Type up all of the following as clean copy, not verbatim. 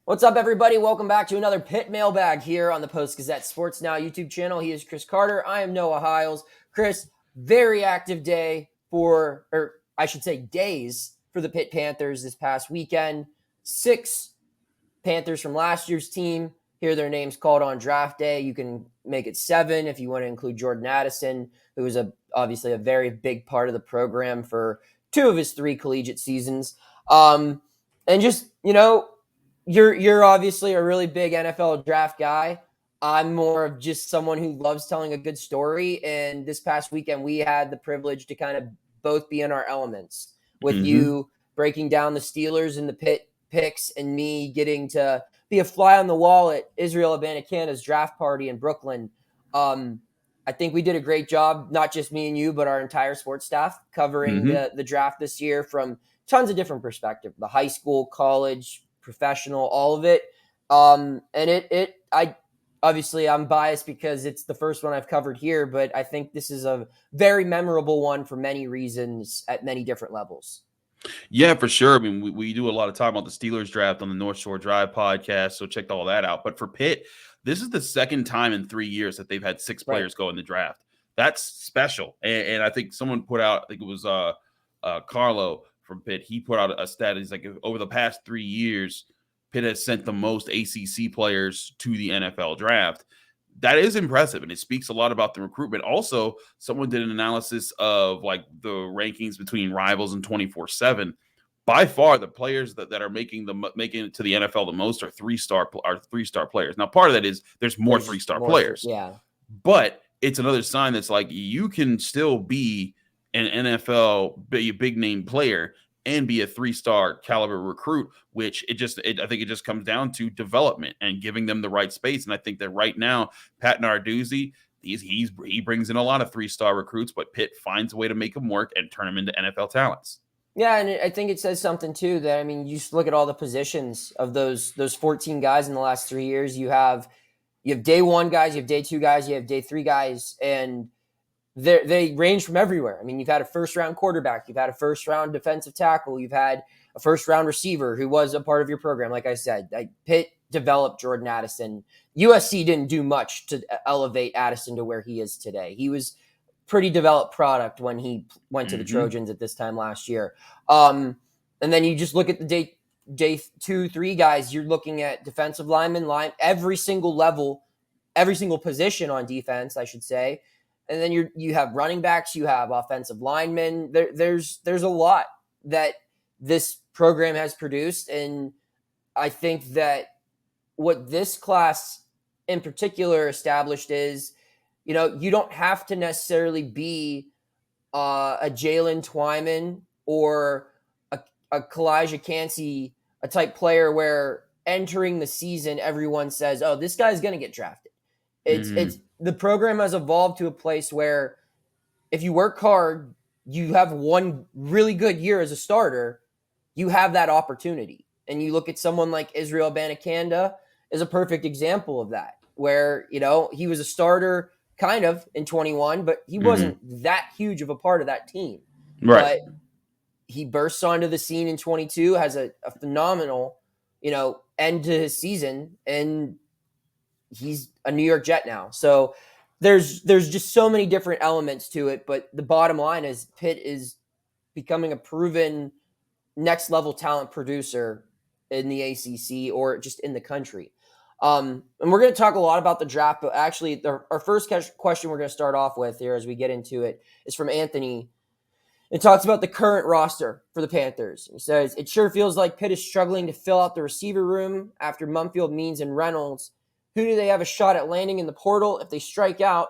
What's up, everybody? Welcome back to another Pitt mailbag here on the Post-Gazette Sports Now YouTube channel. He is Chris Carter. I am Noah Hiles. Chris, very active day for, or I should say days for the Pitt Panthers this past weekend. 6 Panthers from last year's team hear their names called on draft day. You can make it 7 if you want to include Jordan Addison, who was obviously a very big part of the program for 2 of his 3 collegiate seasons. And just, you're obviously a really big NFL draft guy. I'm more of just someone who loves telling a good story. And this past weekend, we had the privilege to kind of both be in our elements with you breaking down the Steelers and the Pitt picks and me getting to be a fly on the wall at Israel Abanikanda's draft party in Brooklyn. I think we did a great job, not just me and you, but our entire sports staff covering the draft this year from tons of different perspectives, the high school, college, professional, all of it. And I'm biased because it's the first one I've covered here, but I think this is a very memorable one for many reasons at many different levels. Yeah, for sure. I mean, we do a lot of time on the Steelers draft on the North Shore Drive podcast, so check all that out. But for Pitt, this is the second time in 3 years that they've had 6 players go in the draft. That's special. And I think someone put out, I think it was Carlo from Pitt. He put out a stat. He's like, over the past 3 years, Pitt has sent the most ACC players to the NFL draft. That is impressive, and it speaks a lot about the recruitment. Also, someone did an analysis of like the rankings between rivals and 24/7. By far, the players that are making it to the NFL the most are three-star players. Now, part of that is there's more three-star players. Yeah. But it's another sign that's like you can still be an NFL big name player and be a 3-star caliber recruit, which I think it just comes down to development and giving them the right space. And I think that right now, Pat Narduzzi, he brings in a lot of 3-star recruits, but Pitt finds a way to make them work and turn them into NFL talents. Yeah, and I think it says something too that, I mean, you just look at all the positions of those 14 guys in the last 3 years. You have day 1 guys, you have day 2 guys, you have day 3 guys, and they range from everywhere. I mean, you've had a first-round quarterback, you've had a first-round defensive tackle, you've had a first-round receiver who was a part of your program. Like I said, Pitt developed Jordan Addison. USC didn't do much to elevate Addison to where he is today. He was pretty developed product when he went to the Trojans at this time last year. And then you just look at the day 2, 3 guys. You're looking at defensive linemen, every single level, every single position on defense, I should say. And then you have running backs, you have offensive linemen. There's a lot that this program has produced, and I think that what this class in particular established is, you don't have to necessarily be a Jalen Twyman or a Kalijah Cansey, a type player where entering the season everyone says, "Oh, this guy's going to get drafted." It's the program has evolved to a place where if you work hard, you have one really good year as a starter, you have that opportunity. And you look at someone like Israel Abanikanda is a perfect example of that, where, he was a starter kind of in 21, but he wasn't that huge of a part of that team. Right. But he bursts onto the scene in 22, has a phenomenal, end to his season, and he's a New York Jet now. So there's just so many different elements to it. But the bottom line is Pitt is becoming a proven next level talent producer in the ACC or just in the country. And we're going to talk a lot about the draft, but actually our first question we're going to start off with here as we get into it is from Anthony. It talks about the current roster for the Panthers. He says, "It sure feels like Pitt is struggling to fill out the receiver room after Mumfield, Means, and Reynolds. Who do they have a shot at landing in the portal? If they strike out,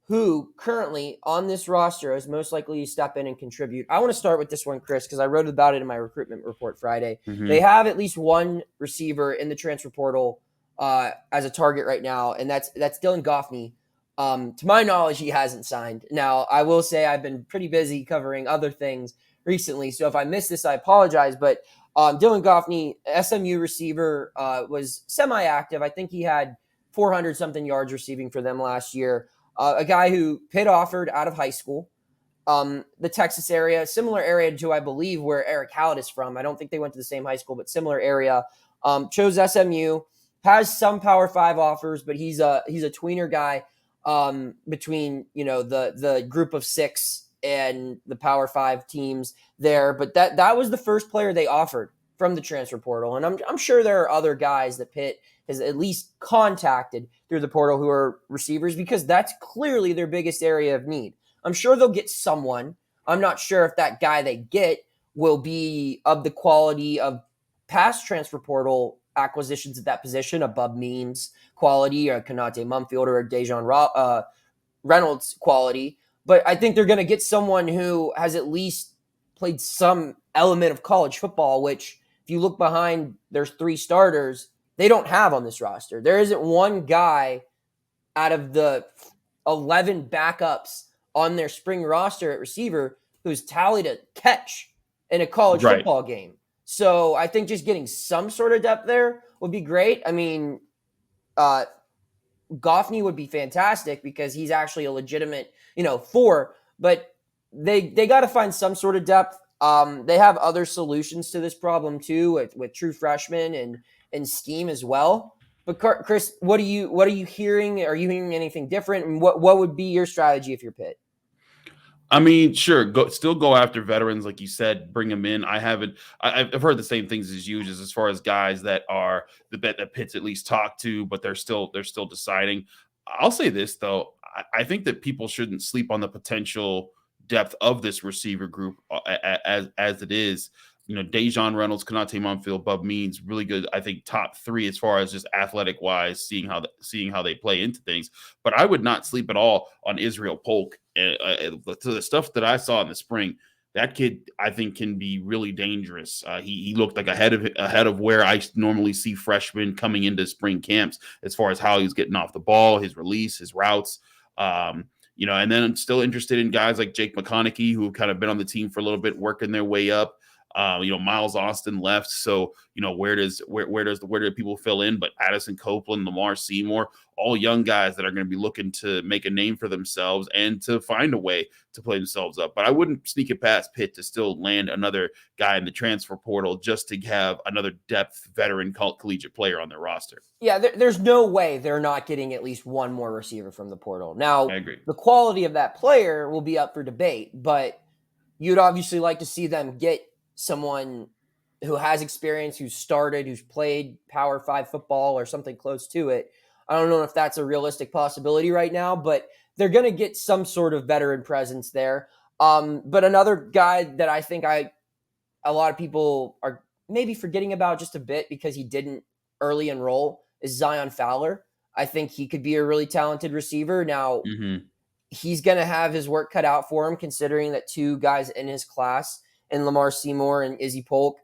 who currently on this roster is most likely to step in and contribute?" I want to start with this one, Chris, because I wrote about it in my recruitment report Friday. They have at least one receiver in the transfer portal as a target right now, and that's Dylan Goffney. To my knowledge, he hasn't signed. Now, I will say I've been pretty busy covering other things recently, so if I missed this, I apologize, but Dylan Goffney, SMU receiver, was semi-active. I think he had 400-something yards receiving for them last year. A guy who Pitt offered out of high school. The Texas area, similar area to, I believe, where Eric Hallett is from. I don't think they went to the same high school, but similar area. Chose SMU, has some Power 5 offers, but he's a tweener guy between, the group of 6 and the Power 5 teams there. But that was the first player they offered from the transfer portal. And I'm sure there are other guys that Pitt has at least contacted through the portal who are receivers, because that's clearly their biggest area of need. I'm sure they'll get someone. I'm not sure if that guy they get will be of the quality of past transfer portal acquisitions at that position, above Means quality, or Konate Mumfield or Dejan Reynolds quality. But I think they're going to get someone who has at least played some element of college football, which if you look behind their 3 starters, they don't have on this roster. There isn't one guy out of the 11 backups on their spring roster at receiver who's tallied a catch in a college football game. So I think just getting some sort of depth there would be great. I mean, Goffney would be fantastic because he's actually a legitimate, 4, but they got to find some sort of depth. They have other solutions to this problem too, with true freshmen and scheme as well. But Chris, what are you hearing? Are you hearing anything different? And what would be your strategy if you're Pitt? I mean, sure, still go after veterans, like you said, bring them in. I've heard the same things as you, just as far as guys that are that Pitt's at least talked to, but they're still deciding. I'll say this though, I think that people shouldn't sleep on the potential depth of this receiver group as it is. Dejan Reynolds, Konate Mumfield, Bub Means, really good. I think top 3 as far as just athletic wise, seeing how they play into things. But I would not sleep at all on Israel Polk. To the stuff that I saw in the spring, that kid I think can be really dangerous. He looked like ahead of where I normally see freshmen coming into spring camps as far as how he was getting off the ball, his release, his routes. And then I'm still interested in guys like Jake McConaughey, who have kind of been on the team for a little bit, working their way up. Miles Austin left, so where do people fill in? But Addison Copeland, Lamar Seymour, all young guys that are going to be looking to make a name for themselves and to find a way to play themselves up. But I wouldn't sneak it past Pitt to still land another guy in the transfer portal just to have another depth veteran collegiate player on their roster. Yeah, there's no way they're not getting at least one more receiver from the portal. Now, I agree. The quality of that player will be up for debate, but you'd obviously like to see them get someone who has experience, who's started, who's played Power 5 football or something close to it. I don't know if that's a realistic possibility right now, but they're going to get some sort of veteran presence there. But another guy that I think a lot of people are maybe forgetting about just a bit because he didn't early enroll is Zion Fowler. I think he could be a really talented receiver. Now, he's going to have his work cut out for him, considering that 2 guys in his class, and Lamar Seymour and Izzy Polk,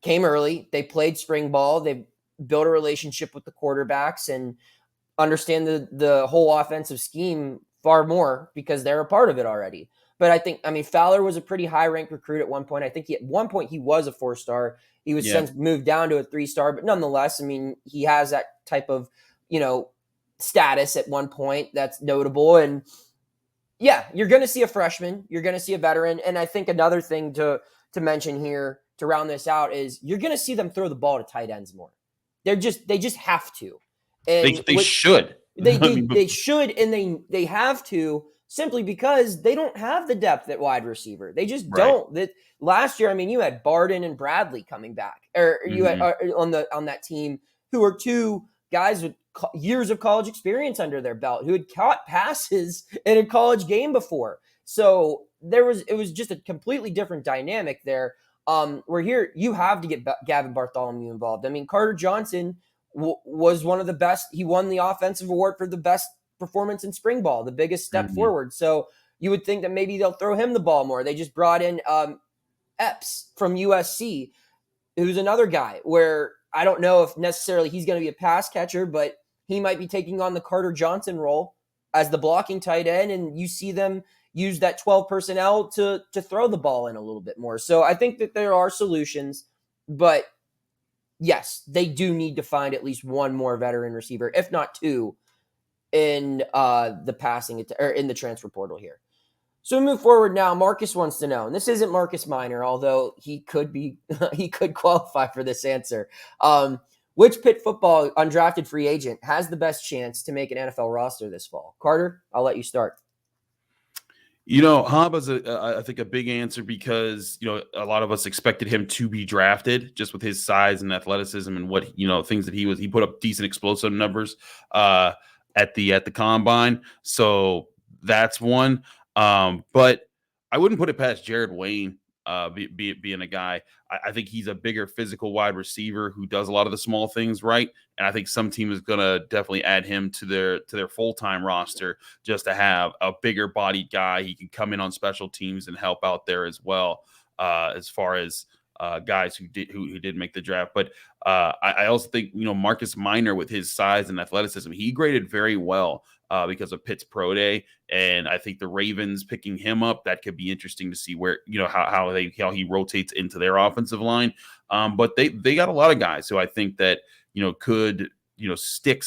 came early. They played spring ball. They built a relationship with the quarterbacks and understand the whole offensive scheme far more because they're a part of it already. But Fowler was a pretty high-ranked recruit at one point. I think at one point he was a 4-star. He was since moved down to a 3-star, but nonetheless, he has that type of, status at one point that's notable. And yeah, you're going to see a freshman. You're going to see a veteran. And I think another thing to mention here to round this out is you're going to see them throw the ball to tight ends more. They just have to. And they should. They should, and they have to, simply because they don't have the depth at wide receiver. They just don't. That last year, you had Barden and Bradley coming back, or you had on that team, who are 2 guys with years of college experience under their belt, who had caught passes in a college game before. So it was just a completely different dynamic there. Where here you have to get Gavin Bartholomew involved. Carter Johnson was one of the best. He won the offensive award for the best performance in spring ball, the biggest step forward. So you would think that maybe they'll throw him the ball more. They just brought in Epps from USC, who's another guy where I don't know if necessarily he's going to be a pass catcher, but he might be taking on the Carter Johnson role as the blocking tight end, and you see them use that 12 personnel to throw the ball in a little bit more. So I think that there are solutions, but yes, they do need to find at least one more veteran receiver, if not 2, in the passing or in the transfer portal here. So we move forward now. Marcus wants to know, and this isn't Marcus Minor, although he could qualify for this answer. which Pitt football undrafted free agent has the best chance to make an NFL roster this fall? Carter, I'll let you start. Haba's I think a big answer because a lot of us expected him to be drafted just with his size and athleticism and what things that he put up decent explosive numbers at the combine. So that's one. But I wouldn't put it past Jared Wayne being a guy. I think he's a bigger physical wide receiver who does a lot of the small things right. And I think some team is going to definitely add him to their full-time roster just to have a bigger bodied guy. He can come in on special teams and help out there as well, as far as guys who did make the draft. But I also think, Marcus Minor with his size and athleticism, he graded very well because of Pitt's pro day. And I think the Ravens picking him up, that could be interesting to see where, how he rotates into their offensive line. But they got a lot of guys who I think that, could, stick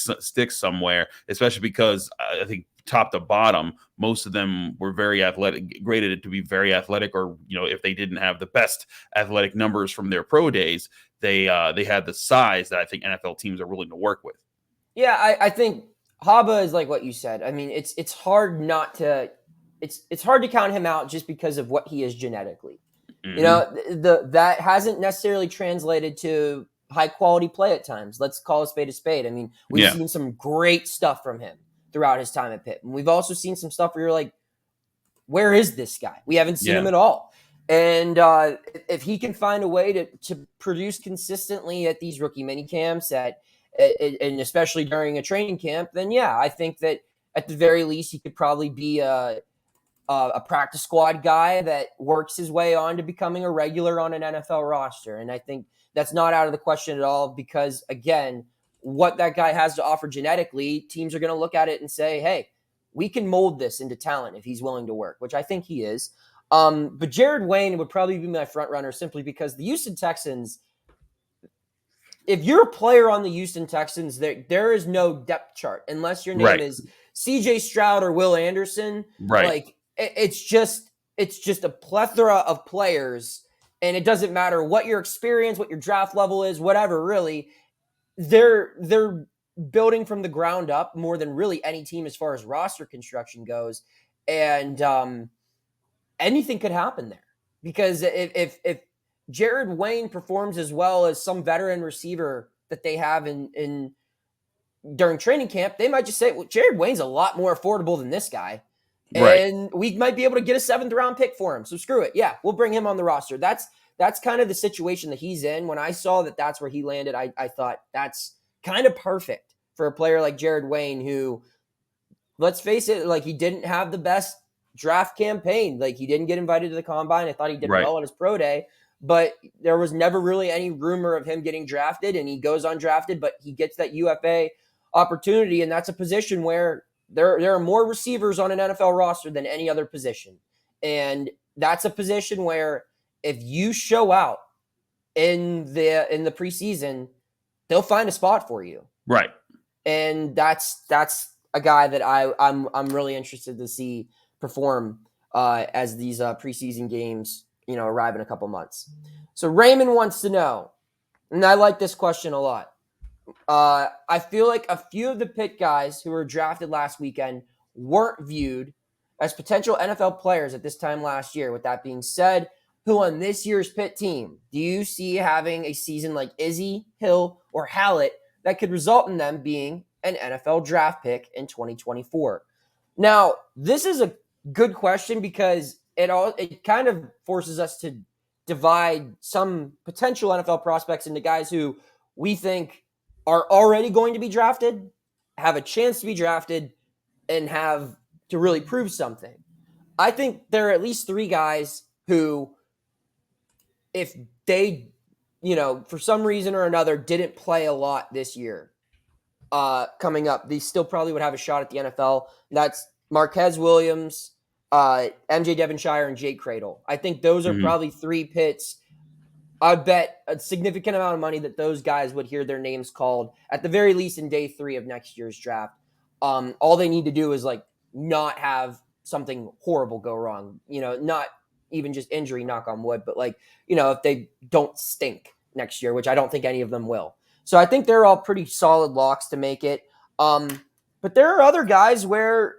somewhere, especially because I think top to bottom, most of them were very athletic, graded to be very athletic, or, if they didn't have the best athletic numbers from their pro days, they had the size that I think NFL teams are willing to work with. Yeah, I think Haba is like what you said. I mean, it's hard not to it's hard to count him out just because of what he is genetically. Mm-hmm. That hasn't necessarily translated to high quality play at times. Let's call a spade a spade. I mean, we've seen some great stuff from him throughout his time at Pitt. And we've also seen some stuff where you're like, where is this guy? We haven't seen him at all. And if he can find a way to produce consistently at these rookie mini camps and especially during a training camp, then I think that at the very least he could probably be a practice squad guy that works his way on to becoming a regular on an NFL roster. And I think that's not out of the question at all because, again, what that guy has to offer genetically, teams are going to look at it and say, hey, we can mold this into talent if he's willing to work, which I think he is. But Jared Wayne would probably be my front runner simply because the Houston Texans, if you're a player on the Houston Texans, there is no depth chart unless your name is CJ Stroud or Will Anderson. Right. Like it's just a plethora of players, and it doesn't matter what your experience, what your draft level is, whatever, really. They're building from the ground up more than really any team as far as roster construction goes. And anything could happen there because if Jared Wayne performs as well as some veteran receiver that they have in during training camp, they might just say, well, Jared Wayne's a lot more affordable than this guy. And we might be able to get a 7th round pick for him. So screw it. Yeah, we'll bring him on the roster. That's kind of the situation that he's in. When I saw that that's where he landed, I thought that's kind of perfect for a player like Jared Wayne, who, let's face it, like he didn't have the best draft campaign. Like he didn't get invited to the combine. I thought he did well on his pro day, but there was never really any rumor of him getting drafted, and he goes undrafted, but he gets that UFA opportunity. And that's a position where there are more receivers on an NFL roster than any other position. And that's a position where if you show out in the preseason, they'll find a spot for you. Right. And that's a guy that I'm really interested to see perform as these preseason games, arrive in a couple months. So Raymond wants to know, and I like this question a lot. I feel like a few of the Pitt guys who were drafted last weekend weren't viewed as potential NFL players at this time last year. With that being said, who on this year's Pitt team do you see having a season like Izzy, Hill, or Hallett that could result in them being an NFL draft pick in 2024? Now, this is a good question because it kind of forces us to divide some potential NFL prospects into guys who we think are already going to be drafted, have a chance to be drafted, and have to really prove something. I think there are at least 3 guys who, if they, for some reason or another, didn't play a lot this year coming up, they still probably would have a shot at the NFL. That's Marquez Williams, MJ Devonshire, and Jake Cradle. I think those are probably 3 Pitts. I'd bet a significant amount of money that those guys would hear their names called at the very least in day 3 of next year's draft. All they need to do is not have something horrible go wrong, not even just injury, knock on wood, but if they don't stink next year, which I don't think any of them will. So I think they're all pretty solid locks to make it. But there are other guys where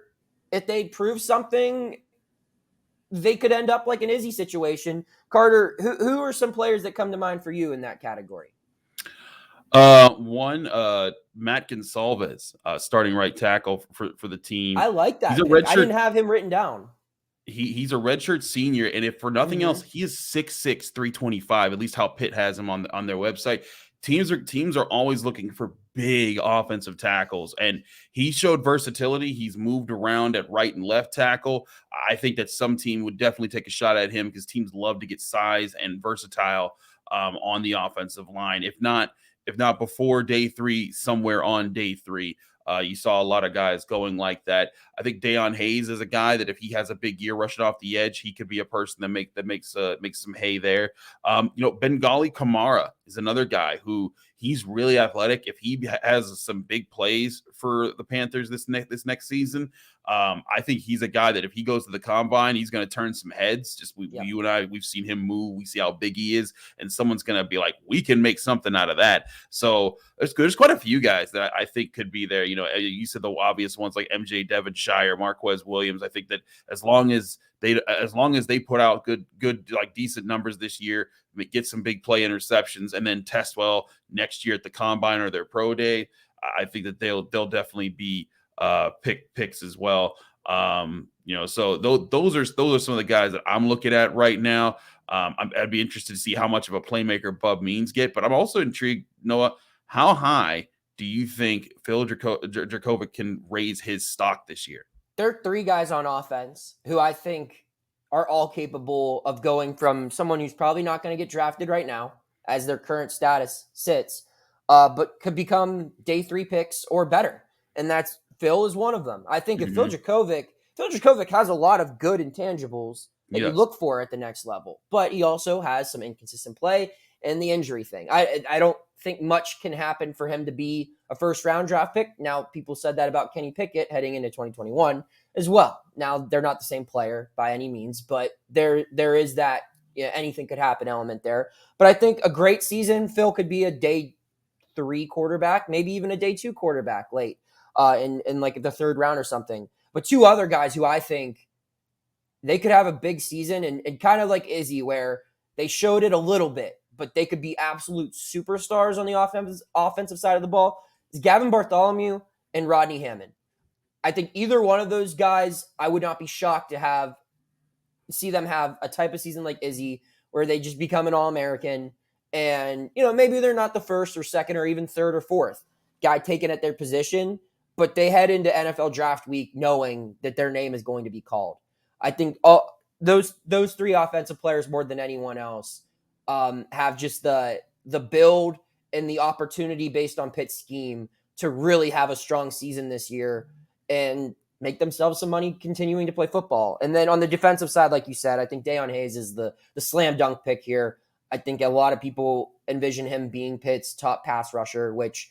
if they prove something, they could end up like an Izzy situation. Carter, who are some players that come to mind for you in that category? One, Matt Gonsalves, starting right tackle for the team. I like that He's a pick. redshirt. I didn't have him written down. He's a redshirt senior, and if for nothing else, he is 6'6", 325. At least how Pitt has him on their website. Teams are always looking for big offensive tackles, and he showed versatility. He's moved around at right and left tackle. I think that some team would definitely take a shot at him because teams love to get size and versatile on the offensive line. If not before day 3, somewhere on day 3. You saw a lot of guys going like that. I think Deion Hayes is a guy that if he has a big year rushing off the edge, he could be a person that makes some hay there. Bengali Kamara is another guy who he's really athletic. If he has some big plays for the Panthers this next season, I think he's a guy that if he goes to the combine, he's going to turn some heads. Just you and I, we've seen him move. We see how big he is, and someone's going to be like, we can make something out of that. So there's quite a few guys that I think could be there. You said the obvious ones like MJ Devonshire, Marquez Williams. I think that as long as they put out good like decent numbers this year, get some big play interceptions, and then test well next year at the combine or their pro day, I think that they'll definitely be picks as well. So those are some of the guys that I'm looking at right now. I'd be interested to see how much of a playmaker Bub Means get, but I'm also intrigued, Noah, how high do you think Phil Dracovic can raise his stock this year? There are 3 guys on offense who I think are all capable of going from someone who's probably not going to get drafted right now as their current status sits, but could become day 3 picks or better. And that's Phil is one of them. I think if Phil Dracovic has a lot of good intangibles that you look for at the next level, but he also has some inconsistent play and the injury thing. I don't think much can happen for him to be a first-round draft pick. Now, people said that about Kenny Pickett heading into 2021 as well. Now, they're not the same player by any means, but there is that anything could happen element there. But I think a great season, Phil could be a day 3 quarterback, maybe even a day 2 quarterback late in like the 3rd round or something. But 2 other guys who I think they could have a big season and kind of like Izzy, where they showed it a little bit, but they could be absolute superstars on the offensive side of the ball, is Gavin Bartholomew and Rodney Hammond. I think either one of those guys, I would not be shocked to see them have a type of season like Izzy, where they just become an All-American, and maybe they're not the 1st or 2nd or even 3rd or 4th guy taken at their position, but they head into NFL draft week knowing that their name is going to be called. I think those 3 offensive players, more than anyone else, have just the build and the opportunity based on Pitt's scheme to really have a strong season this year and make themselves some money continuing to play football. And then on the defensive side, like you said, I think Deion Hayes is the slam dunk pick here. I think a lot of people envision him being Pitt's top pass rusher, which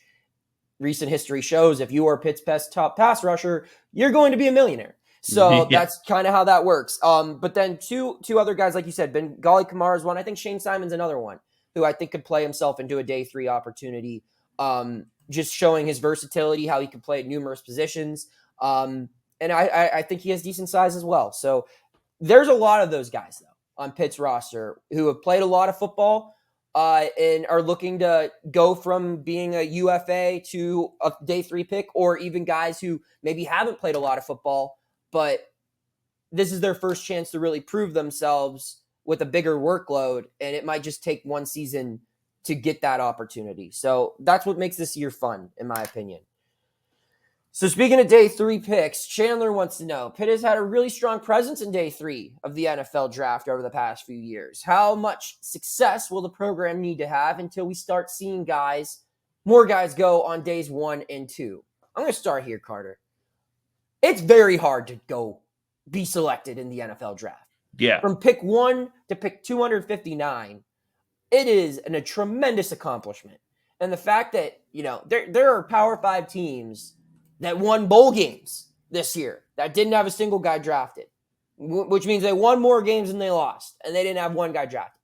recent history shows if you are Pitt's best top pass rusher, you're going to be a millionaire. So that's kind of how that works. But then two other guys, like you said, Bengali Kamara is one. I think Shane Simon's another one who I think could play himself into a day 3 opportunity, just showing his versatility, how he can play at numerous positions. And I think he has decent size as well. So there's a lot of those guys, though, on Pitt's roster who have played a lot of football and are looking to go from being a UFA to a day 3 pick, or even guys who maybe haven't played a lot of football, but this is their first chance to really prove themselves with a bigger workload, and it might just take one season to get that opportunity. So that's what makes this year fun, in my opinion. So speaking of day 3 picks, Chandler wants to know, Pitt has had a really strong presence in day 3 of the NFL draft over the past few years. How much success will the program need to have until we start seeing more guys go on days 1 and 2? I'm going to start here, Carter. It's very hard to be selected in the NFL draft. Yeah. From pick 1 to pick 259, it is a tremendous accomplishment. And the fact that, there are Power 5 teams that won bowl games this year that didn't have a single guy drafted, which means they won more games than they lost, and they didn't have one guy drafted.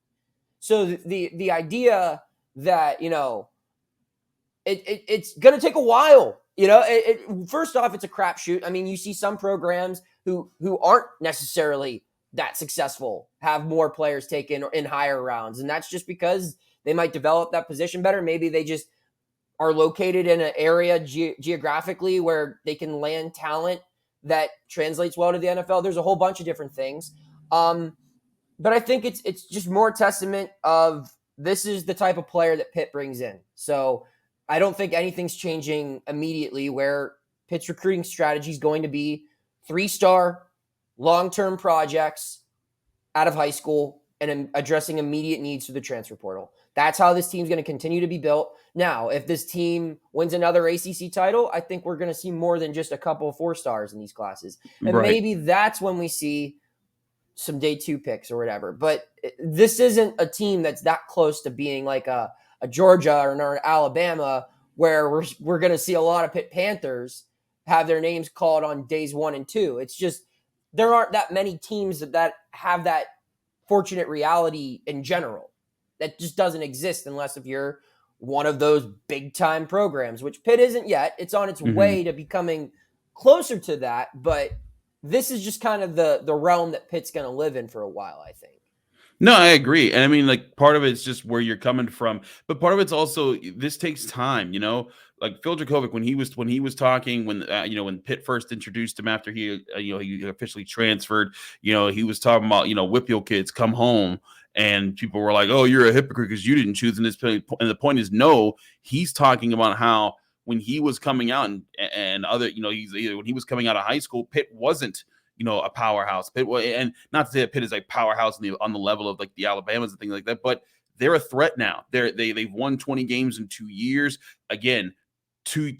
So the idea that, it's going to take a while. First off, it's a crapshoot. I mean, you see some programs who aren't necessarily that successful have more players taken in higher rounds, and that's just because they might develop that position better. Maybe they just are located in an area geographically where they can land talent that translates well to the NFL. There's a whole bunch of different things. But I think it's just more testament of this is the type of player that Pitt brings in. So I don't think anything's changing immediately where Pitt's recruiting strategy is going to be 3-star long-term projects out of high school and addressing immediate needs through the transfer portal. That's how this team's going to continue to be built. Now, if this team wins another ACC title, I think we're going to see more than just a couple of 4-stars in these classes. And maybe that's when we see some day 2 picks or whatever. But this isn't a team that's that close to being like a Georgia or an Alabama where we're going to see a lot of Pitt Panthers have their names called on days 1 and 2. It's just there aren't that many teams that have that fortunate reality in general. That just doesn't exist unless if you're one of those big-time programs, which Pitt isn't yet. It's on its way to becoming closer to that, but this is just kind of the realm that Pitt's going to live in for a while, I think. No, I agree. And I mean, like, part of it's just where you're coming from, but part of it's also this takes time, like Phil Dracovic, when he was talking, when Pitt first introduced him after he officially transferred, he was talking about, whip your kids, come home. And people were like, oh, you're a hypocrite because you didn't choose in this. And the point is, no, he's talking about how when he was coming out and other, when he was coming out of high school, Pitt wasn't, a powerhouse. Pitt, and not to say that Pitt is a powerhouse on the level of like the Alabamas and things like that, but they're a threat now. They've won 20 games in 2 years. Again, two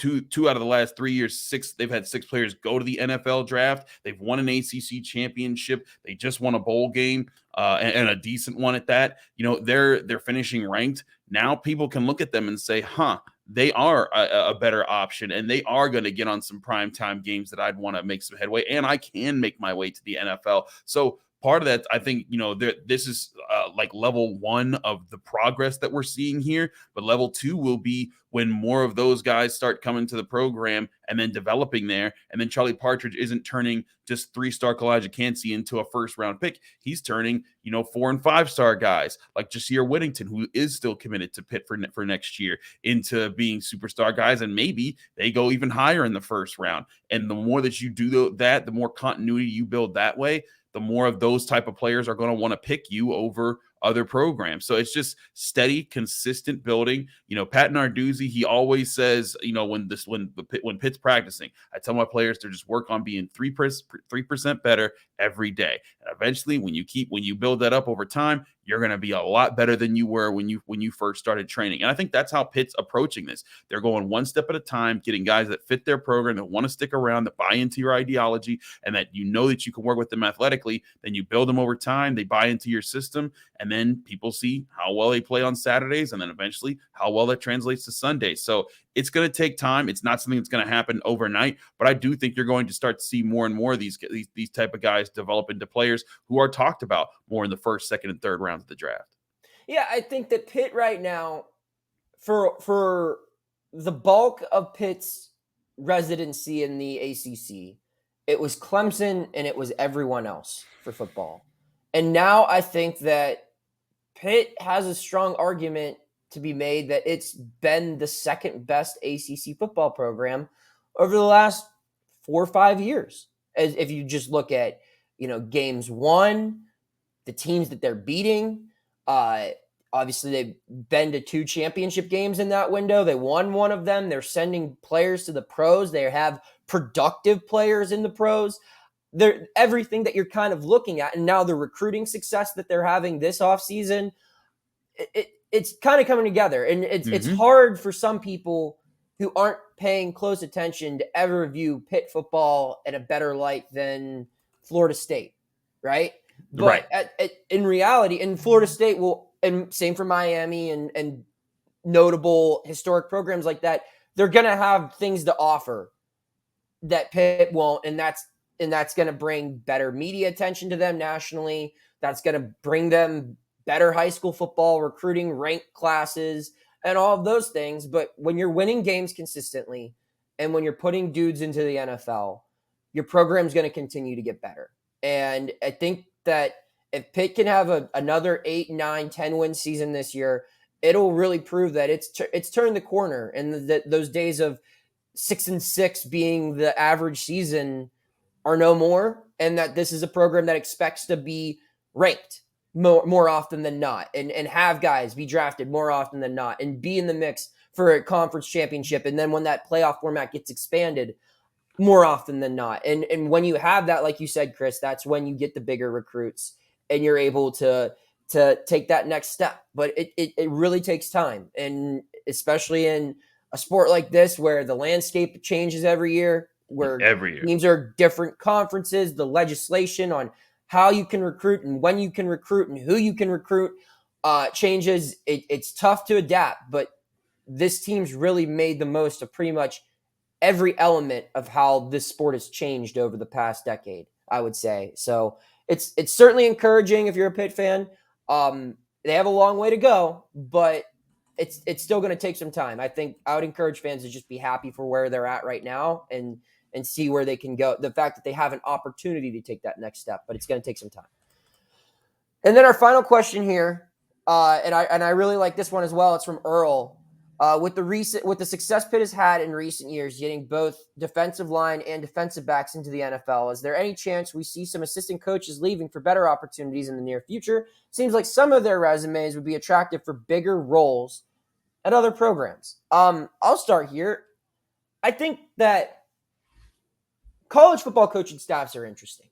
out of the last 3 years, they've had 6 players go to the NFL draft. They've won an ACC championship. They just won a bowl game and a decent one at that. They're finishing ranked. Now people can look at them and say, they are a better option, and they are going to get on some primetime games that I'd want to make some headway, and I can make my way to the NFL. So part of that, I think, this is like level 1 of the progress that we're seeing here, but level 2 will be when more of those guys start coming to the program and then developing there. And then Charlie Partridge isn't turning just 3-star Kalijah Cansey into a first-round pick. He's turning, 4- and 5-star guys like Jasir Whittington, who is still committed to Pitt for next year, into being superstar guys. And maybe they go even higher in the first round. And the more that you do that, the more continuity you build that way, the more of those type of players are going to want to pick you over other programs. So it's just steady, consistent building. Pat Narduzzi, he always says, when Pitt's practicing, I tell my players to just work on being 3% better every day. And eventually, when you build that up over time, you're going to be a lot better than you were when you first started training. And I think that's how Pitt's approaching this. They're going one step at a time, getting guys that fit their program, that want to stick around, that buy into your ideology, and that that you can work with them athletically. Then you build them over time. They buy into your system, and then people see how well they play on Saturdays, and then eventually how well that translates to Sundays. So it's going to take time. It's not something that's going to happen overnight, but I do think you're going to start to see more and more of these type of guys develop into players who are talked about more in the first, second, and third rounds of the draft. Yeah, I think that Pitt right now, for the bulk of Pitt's residency in the ACC, it was Clemson and it was everyone else for football. And now I think that Pitt has a strong argument to be made that it's been the second best ACC football program over the last 4 or 5 years. As if you just look at, games won, the teams that they're beating. Obviously, they've been to 2 championship games in that window. They won one of them. They're sending players to the pros. They have productive players in the pros. They're everything that you're kind of looking at. And now the recruiting success that they're having this offseason, it's kind of coming together. And it's hard for some people who aren't paying close attention to ever view Pitt football in a better light than Florida State, right? But in reality, and Florida State will, and same for Miami and notable historic programs like that, they're going to have things to offer that Pitt won't, and that's going to bring better media attention to them nationally. That's going to bring them better high school football recruiting, ranked classes. and all of those things. But when you're winning games consistently and when you're putting dudes into the NFL, your program's going to continue to get better. And I think that if Pitt can have another 8, 9, 10 win season this year, it'll really prove that it's turned the corner, and that those days of 6-6 being the average season are no more, and that this is a program that expects to be ranked more often than not, and have guys be drafted more often than not, and be in the mix for a conference championship. And then when that playoff format gets expanded, more often than not. And when you have that, like you said, Chris, that's when you get the bigger recruits and you're able to take that next step. But it really takes time. And especially in a sport like this, where the landscape changes every year, where teams are different conferences, the legislation on how you can recruit and when you can recruit and who you can recruit changes. It's tough to adapt, but this team's really made the most of pretty much every element of how this sport has changed over the past decade, I would say. So it's certainly encouraging if you're a Pitt fan. They have a long way to go, but it's still going to take some time. I think I would encourage fans to just be happy for where they're at right now and see where they can go. The fact that they have an opportunity to take that next step, but it's going to take some time. And then our final question here, and I really like this one as well. It's from Earl. With the success Pitt has had in recent years, getting both defensive line and defensive backs into the NFL, is there any chance we see some assistant coaches leaving for better opportunities in the near future? Seems like some of their resumes would be attractive for bigger roles at other programs. I'll start here. I think that college football coaching staffs are interesting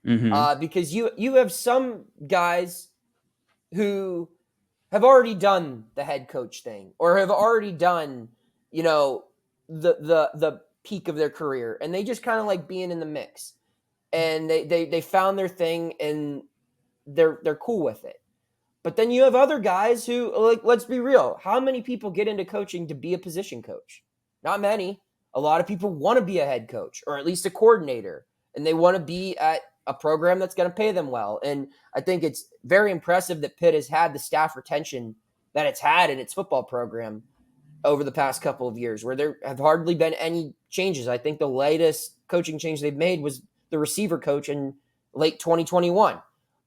because you have some guys who have already done the head coach thing, or have already done, the peak of their career, and they just kind of like being in the mix, and they found their thing and they're cool with it. But then you have other guys who, like, let's be real, how many people get into coaching to be a position coach? Not many. A lot of people want to be a head coach, or at least a coordinator, and they want to be at a program that's going to pay them well. And I think it's very impressive that Pitt has had the staff retention that it's had in its football program over the past couple of years, where there have hardly been any changes. I think the latest coaching change they've made was the receiver coach in late 2021.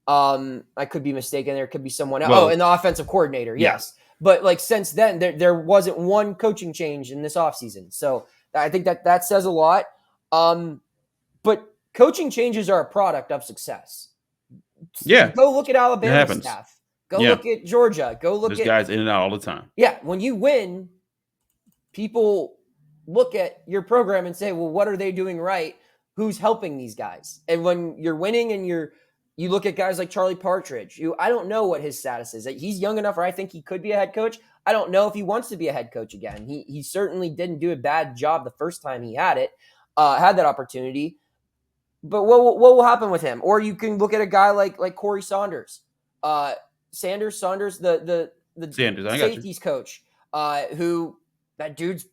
I could be mistaken. There could be someone else. Well, and the offensive coordinator. Yes. But like since then, there wasn't one coaching change in this offseason. So I think that says a lot. But coaching changes are a product of success. Yeah. Go look at Alabama's staff. Go look at Georgia. Go look at guys in and out all the time. Yeah. When you win, people look at your program and say, well, what are they doing right? Who's helping these guys? And when you're winning and you look at guys like Charlie Partridge, I don't know what his status is. He's young enough where I think he could be a head coach. I don't know if he wants to be a head coach again. He certainly didn't do a bad job the first time he had that opportunity. But what will happen with him? Or you can look at a guy like Corey Saunders, Saunders, the safeties coach, who that dude's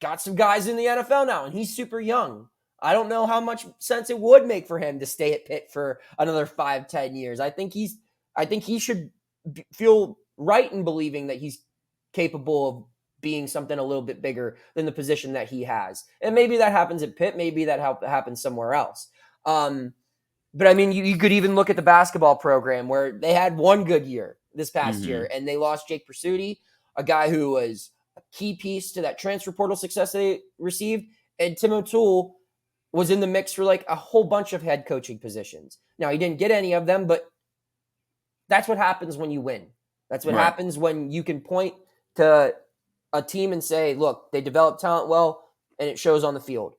got some guys in the NFL now, and he's super young. I don't know how much sense it would make for him to stay at Pitt for another 5-10 years. I think he should feel right in believing that he's capable of being something a little bit bigger than the position that he has. And maybe that happens at Pitt. Maybe that happens somewhere else. But I mean, you could even look at the basketball program, where they had one good year this past year, and they lost Jake Pursuti, a guy who was a key piece to that transfer portal success they received. And Tim O'Toole was in the mix for like a whole bunch of head coaching positions. Now, he didn't get any of them, but that's what happens when you win. That's what happens when you can point to a team and say, look, they develop talent well, and it shows on the field.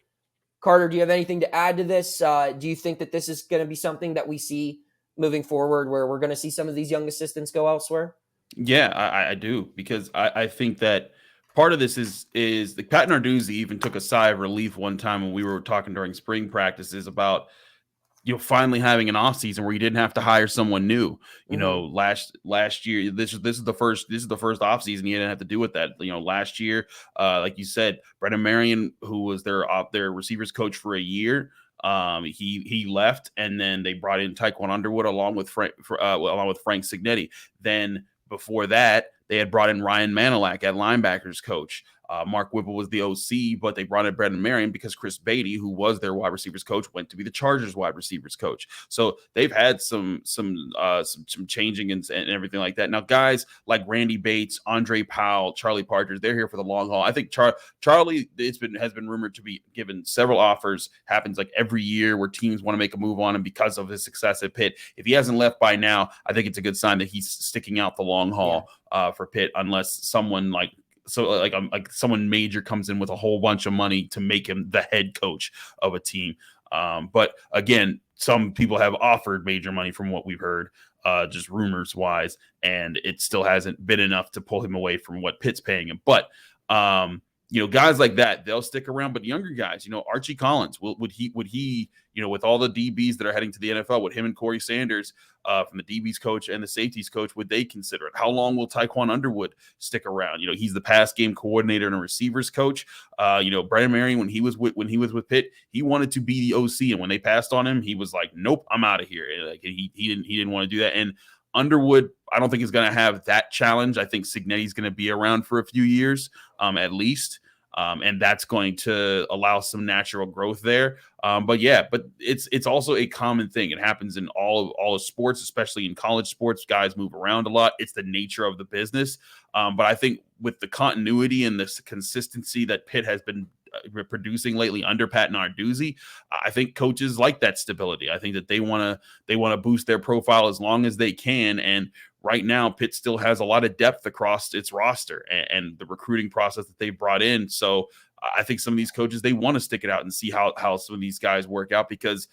Carter, do you have anything to add to this? Do you think that this is going to be something that we see moving forward, where we're going to see some of these young assistants go elsewhere? Yeah, I do, because I think that part of this is the Pat Narduzzi even took a sigh of relief one time when we were talking during spring practices about finally having an off season where you didn't have to hire someone new. Last year, this is the first off season you didn't have to do with that. Last year, like you said, Brendan Marion, who was their receivers coach for a year, he left, and then they brought in Taekwon Underwood along with Frank Signetti. Then before that, They had brought in Ryan Manilak at linebackers coach. Mark Whipple was the OC, but they brought in Brendan Marion because Chris Beatty, who was their wide receivers coach, went to be the Chargers wide receivers coach. So they've had some changing and everything like that. Now, guys like Randy Bates, Andre Powell, Charlie Partridge, they're here for the long haul. I think Charlie has been rumored to be given several offers. Happens like every year where teams want to make a move on him because of his success at Pitt. If he hasn't left by now, I think it's a good sign that he's sticking out the long haul for Pitt, unless someone like someone major comes in with a whole bunch of money to make him the head coach of a team. But again, some people have offered major money from what we've heard, just rumors wise, and it still hasn't been enough to pull him away from what Pitt's paying him. But guys like that, they'll stick around. But younger guys, Archie Collins, would he, with all the DBs that are heading to the NFL, would him and Corey Sanders from the DBs coach and the safeties coach, would they consider it? How long will Tyquan Underwood stick around? He's the pass game coordinator and a receivers coach. Brendan Marion, when he was with Pitt, he wanted to be the OC, and when they passed on him, he was like, "Nope, I'm out of here." Like he didn't want to do that. And Underwood, I don't think is going to have that challenge. I think Cignetti's going to be around for a few years, at least. And that's going to allow some natural growth there. But it's also a common thing. It happens in all of sports, especially in college sports. Guys move around a lot. It's the nature of the business. But I think with the continuity and this consistency that Pitt has been producing lately under Pat Narduzzi, I think coaches like that stability. I think that they want to boost their profile as long as they can. And right now, Pitt still has a lot of depth across its roster and the recruiting process that they brought in. So I think some of these coaches, they want to stick it out and see how some of these guys work out, because,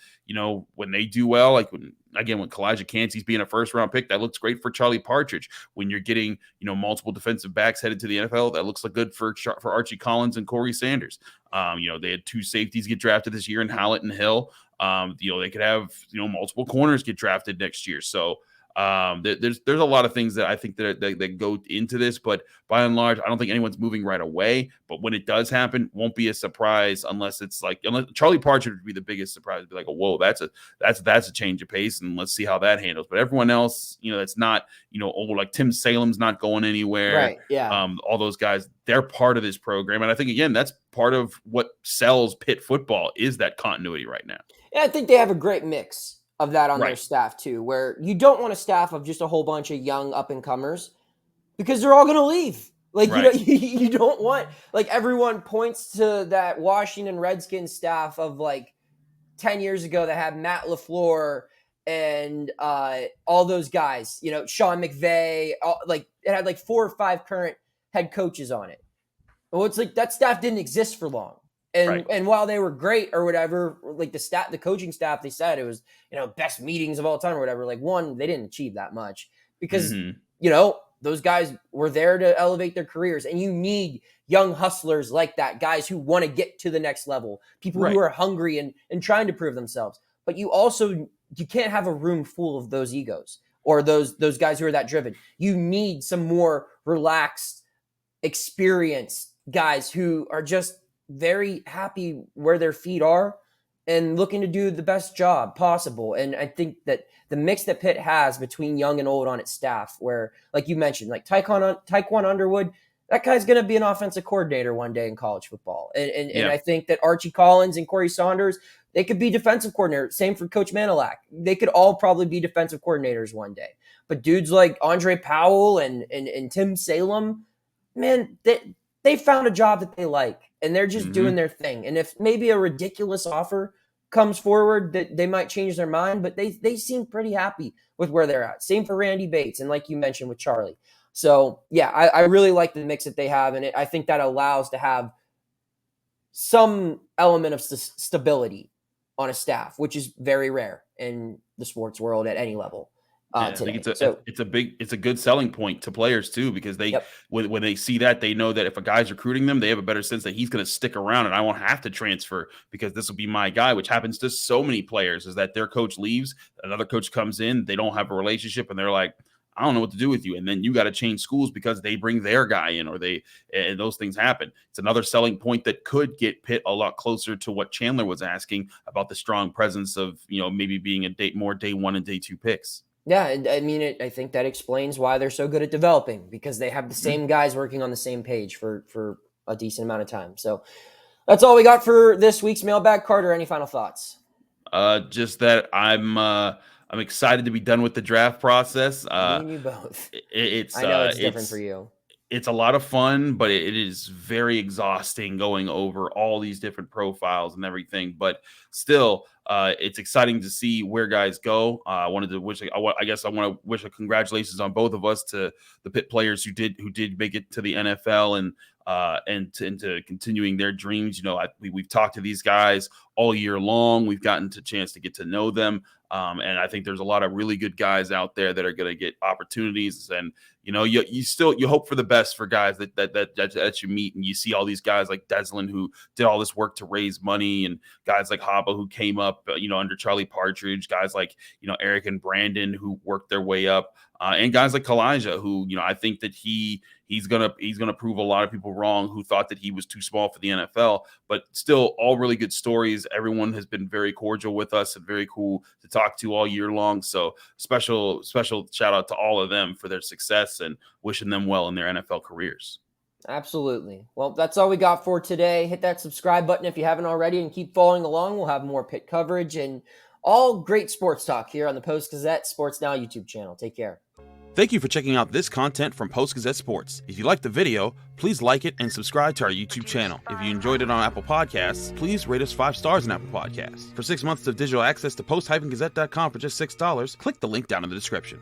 when they do well, like when Kalijah Cansey's being a first-round pick, that looks great for Charlie Partridge. When you're getting, multiple defensive backs headed to the NFL, that looks like good for Archie Collins and Corey Sanders. They had two safeties get drafted this year in Hallett and Hill. They could have, multiple corners get drafted next year. So there's a lot of things that I think that go into this, but by and large, I don't think anyone's moving right away. But when it does happen, won't be a surprise unless Charlie Partridge would be the biggest surprise. Be like, oh, whoa, that's a change of pace, and let's see how that handles. But everyone else, that's not, like Tim Salem's not going anywhere. Right. Yeah. All those guys, they're part of this program, and I think again, that's part of what sells Pitt football is that continuity right now. Yeah, I think they have a great mix of that on their staff too, where you don't want a staff of just a whole bunch of young up-and-comers because they're all going to leave. Like, you don't want, like, everyone points to that Washington Redskins staff of like 10 years ago that had Matt LaFleur and all those guys, Sean McVay, it had like 4 or 5 current head coaches on it. Well, it's like that staff didn't exist for long. And while they were great or whatever, like the coaching staff, they said it was, best meetings of all time or whatever. Like, one, they didn't achieve that much because, those guys were there to elevate their careers. And you need young hustlers like that, guys who want to get to the next level, people who are hungry and trying to prove themselves. But you can't have a room full of those egos or those guys who are that driven. You need some more relaxed, experienced guys who are just very happy where their feet are and looking to do the best job possible. And I think that the mix that Pitt has between young and old on its staff, where, like you mentioned, like Tyquan Underwood, that guy's going to be an offensive coordinator one day in college football. And I think that Archie Collins and Corey Saunders, they could be defensive coordinator. Same for Coach Manilak. They could all probably be defensive coordinators one day. But dudes like Andre Powell and Tim Salem, man, they found a job that they like, and they're just doing their thing. And if maybe a ridiculous offer comes forward, that they might change their mind, but they seem pretty happy with where they're at. Same for Randy Bates, and like you mentioned with Charlie. So, yeah, I really like the mix that they have, and I think that allows to have some element of stability on a staff, which is very rare in the sports world at any level. I think it's a good selling point to players too, because when they see that, they know that if a guy's recruiting them, they have a better sense that he's going to stick around and I won't have to transfer because this will be my guy, which happens to so many players, is that their coach leaves, another coach comes in, they don't have a relationship, and they're like, I don't know what to do with you. And then you got to change schools because they bring their guy in, and those things happen. It's another selling point that could get Pitt a lot closer to what Chandler was asking about the strong presence of, maybe being more day 1 and day 2 picks. Yeah, and I mean, I think that explains why they're so good at developing, because they have the Mhm. same guys working on the same page for a decent amount of time. So that's all we got for this week's mailbag. Carter, any final thoughts? Just that I'm excited to be done with the draft process. Me and you both. It's I know it's different for you. it's a lot of fun, but it is very exhausting going over all these different profiles and everything. But still, it's exciting to see where guys go. I wanted to wish, I guess, I want to wish a congratulations on both of us to the Pitt players who did make it to the NFL and to continuing their dreams. You know, we've talked to these guys all year long. We've gotten a chance to get to know them. And I think there's a lot of really good guys out there that are going to get opportunities. And you know, you hope for the best for guys that you meet, and you see all these guys like Deslin who did all this work to raise money, and guys like Haba who came up, under Charlie Partridge, guys like Eric and Brandon who worked their way up, and guys like Kalijah who I think that he's gonna prove a lot of people wrong who thought that he was too small for the NFL. But still, all really good stories. Everyone has been very cordial with us and very cool to talk to all year long. So special shout out to all of them for their success and wishing them well in their NFL careers. Absolutely. Well, that's all we got for today. Hit that subscribe button if you haven't already, and keep following along. We'll have more Pitt coverage and all great sports talk here on the Post-Gazette Sports Now YouTube channel. Take care. Thank you for checking out this content from Post-Gazette Sports. If you liked the video, please like it and subscribe to our YouTube channel. If you enjoyed it on Apple Podcasts, please rate us 5 stars on Apple Podcasts. For 6 months of digital access to post-gazette.com for just $6, click the link down in the description.